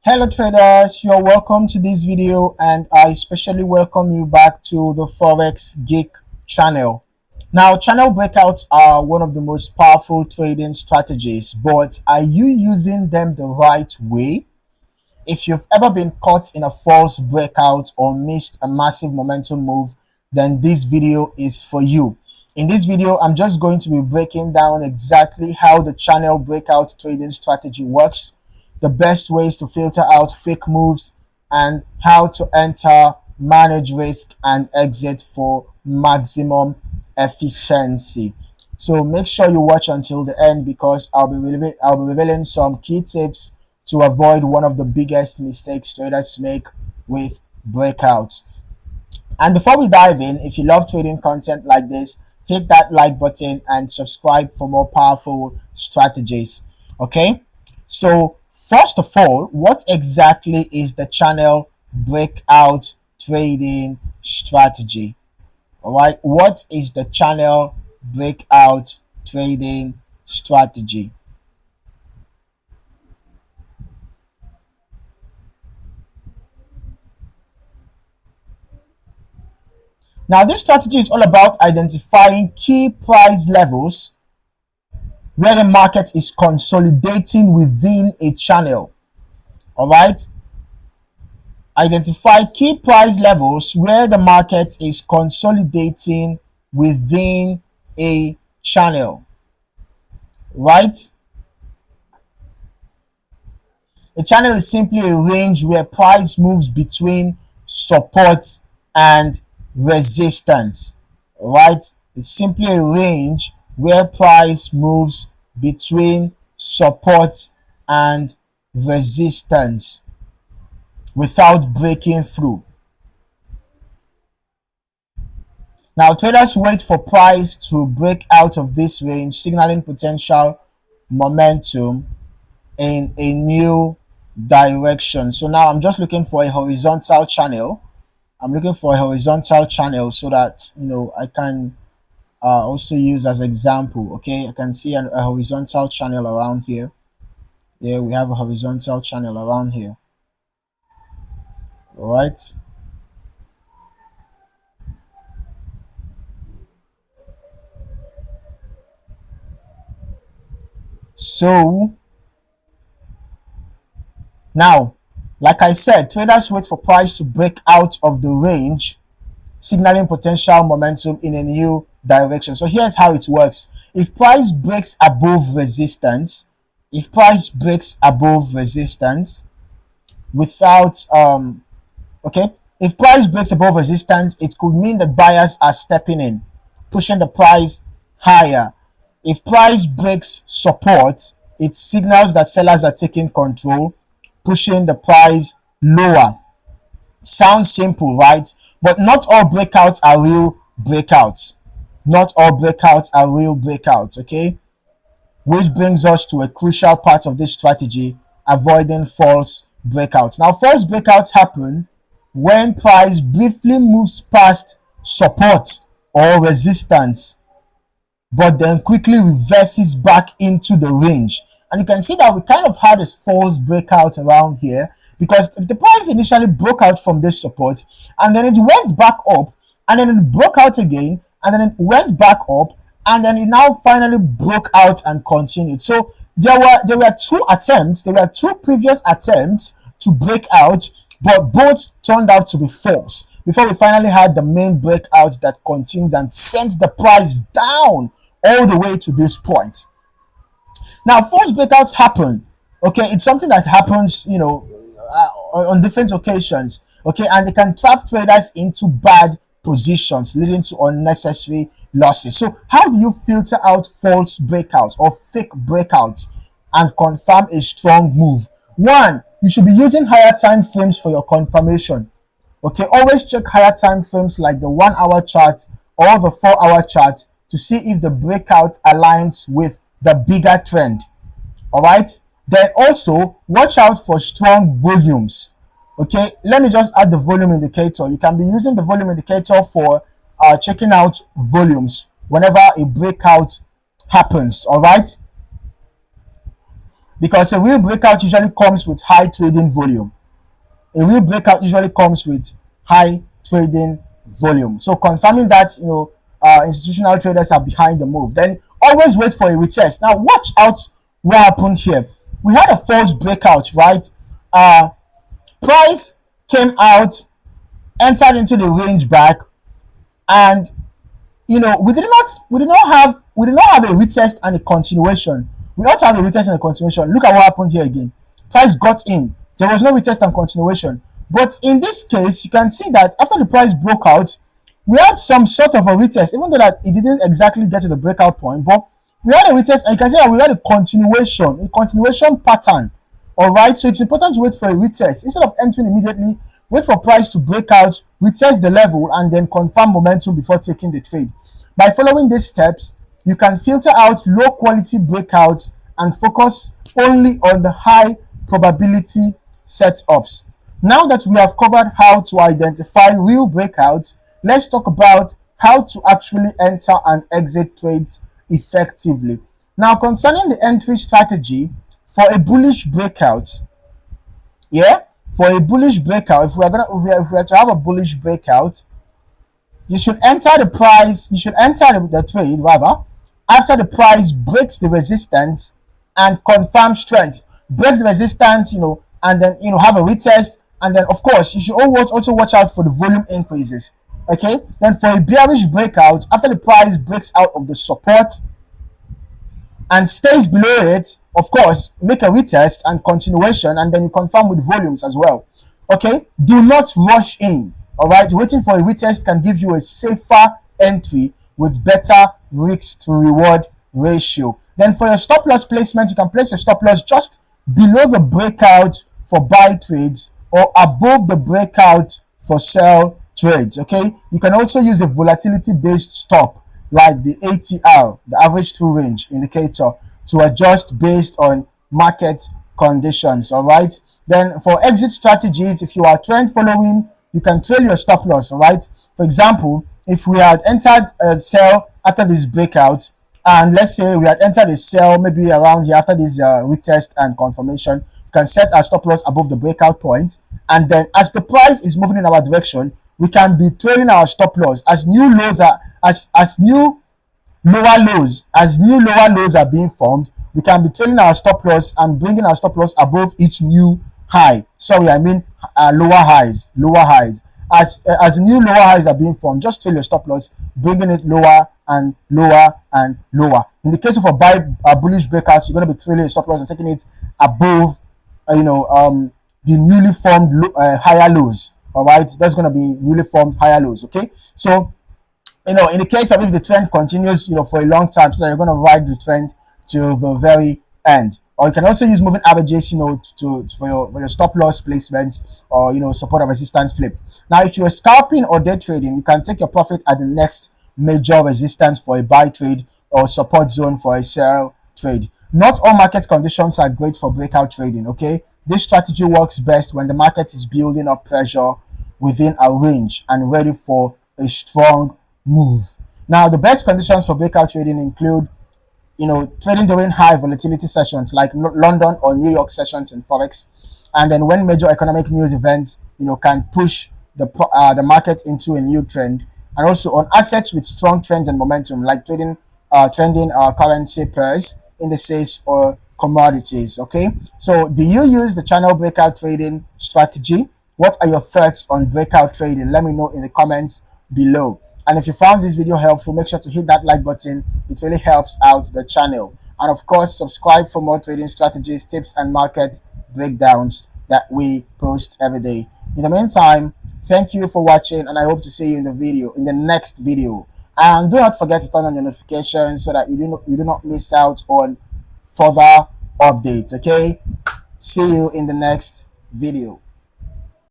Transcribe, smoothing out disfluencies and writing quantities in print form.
Hello traders, you're welcome to this video and I especially welcome you back to the Forex Geek channel. Now, channel breakouts are one of the most powerful trading strategies, but are you using them the right way? If you've ever been caught in a false breakout or missed a massive momentum move, then this video is for you. In this video, I'm just going to be breaking down exactly how the channel breakout trading strategy works, the best ways to filter out fake moves, and how to enter, manage risk, and exit for maximum efficiency. So make sure you watch until the end because I'll be revealing some key tips to avoid one of the biggest mistakes traders make with breakouts. And before we dive in, if you love trading content like this, hit that like button and subscribe for more powerful strategies. Okay, so first of all, what exactly is the channel breakout trading strategy? All right, what is the channel breakout trading strategy? Now, this strategy is all about identifying key price levels where the market is consolidating within a channel. All right. Identify key price levels where the market is consolidating within a channel. Right. A channel is simply a range where price moves between support and resistance. Right. It's simply a range where price moves between support and resistance without breaking through. Now, traders wait for price to break out of this range, signaling potential momentum in a new direction. So now I'm just looking for a horizontal channel. I'm looking for a horizontal channel so that I can also use as example. Okay, I can see a horizontal channel around here. Yeah, we have a horizontal channel around here. All right. So now, like I said, traders wait for price to break out of the range, signaling potential momentum in a new direction. So here's how it works. If price breaks above resistance, if price breaks above resistance without okay, if price breaks above resistance, it could mean that buyers are stepping in, pushing the price higher. If price breaks support, it signals that sellers are taking control, pushing the price lower. Sounds simple, right? But not all breakouts are real breakouts. Not all breakouts are real breakouts, okay? Which brings us to a crucial part of this strategy, avoiding false breakouts. Now, false breakouts happen when price briefly moves past support or resistance, but then quickly reverses back into the range. And you can see that we kind of had this false breakout around here because the price initially broke out from this support and then it went back up and then it broke out again and then it went back up and then it now finally broke out and continued. So there were two previous attempts to break out, but both turned out to be false before we finally had the main breakout that continued and sent the price down all the way to this point. Now, false breakouts happen. Okay, it's something that happens, on different occasions. Okay, and they can trap traders into bad positions, leading to unnecessary losses. So, how do you filter out false breakouts or fake breakouts and confirm a strong move? One, you should be using higher time frames for your confirmation. Okay, always check higher time frames like the 1 hour chart or the 4 hour chart to see if the breakout aligns with the bigger trend. All right, then also watch out for strong volumes. Okay, let me just add the volume indicator. You can be using the volume indicator for checking out volumes whenever a breakout happens. All right, because a real breakout usually comes with high trading volume. A real breakout usually comes with high trading volume. So confirming that, institutional traders are behind the move. Then always wait for a retest. Now watch out what happened here. We had a false breakout, right? Price came out, entered into the range back, and we did not have a retest and a continuation. We ought to have a retest and a continuation. Look at what happened here again. Price got in. There was no retest and continuation. But in this case, you can see that after the price broke out, we had some sort of a retest, even though that it didn't exactly get to the breakout point. But we had a retest, and you can see that we had a continuation pattern. All right, so it's important to wait for a retest instead of entering immediately. Wait for price to break out, retest the level, and then confirm momentum before taking the trade. By following these steps, you can filter out low quality breakouts and focus only on the high probability setups. Now that we have covered how to identify real breakouts, let's talk about how to actually enter and exit trades effectively. Now, concerning the entry strategy for a bullish breakout, for a bullish breakout, if we are to have a bullish breakout, you should enter the trade rather after the price breaks the resistance and confirm strength. Breaks the resistance, and then have a retest, and then of course you should also watch out for the volume increases. Okay, then for a bearish breakout, after the price breaks out of the support and stays below it, of course, make a retest and continuation, and then you confirm with volumes as well. Okay, do not rush in. All right, waiting for a retest can give you a safer entry with better risk to reward ratio. Then for your stop loss placement, you can place your stop loss just below the breakout for buy trades or above the breakout for sell trades. Okay, you can also use a volatility based stop like the ATR, the average true range indicator, to adjust based on market conditions. All right, then for exit strategies, if you are trend following, you can trail your stop loss. All right, for example, if we had entered a sell after this breakout, and let's say we had entered a sell maybe around here after this retest and confirmation, you can set our stop loss above the breakout point, and then as the price is moving in our direction, we can be trailing our stop loss as new lows are as new lower lows are being formed. We can be trailing our stop loss and bringing our stop loss above each new high. Sorry, I mean lower highs. As new lower highs are being formed, just trail your stop loss, bringing it lower and lower and lower. In the case of a bullish breakout, you're going to be trailing your stop loss and taking it above, the newly formed higher lows. All right, that's going to be newly formed higher lows. Okay, so in the case of if the trend continues, for a long time, so that you're going to ride the trend till the very end. Or you can also use moving averages, for your stop loss placements or support and resistance flip. Now, if you're scalping or day trading, you can take your profit at the next major resistance for a buy trade or support zone for a sell trade. Not all market conditions are great for breakout trading. Okay, this strategy works best when the market is building up pressure within a range and ready for a strong move. Now, the best conditions for breakout trading include trading during high volatility sessions like London or New York sessions in Forex, and then when major economic news events can push the market into a new trend, and also on assets with strong trends and momentum like trending currency pairs, indices, or commodities. Okay, so do you use the channel breakout trading strategy? What are your thoughts on breakout trading? Let me know in the comments below. And if you found this video helpful, make sure to hit that like button. It really helps out the channel. And of course, subscribe for more trading strategies, tips, and market breakdowns that we post every day. In the meantime, thank you for watching, and I hope to see you in the next video. And do not forget to turn on your notifications so that you do not miss out on further updates. Okay, see you in the next video.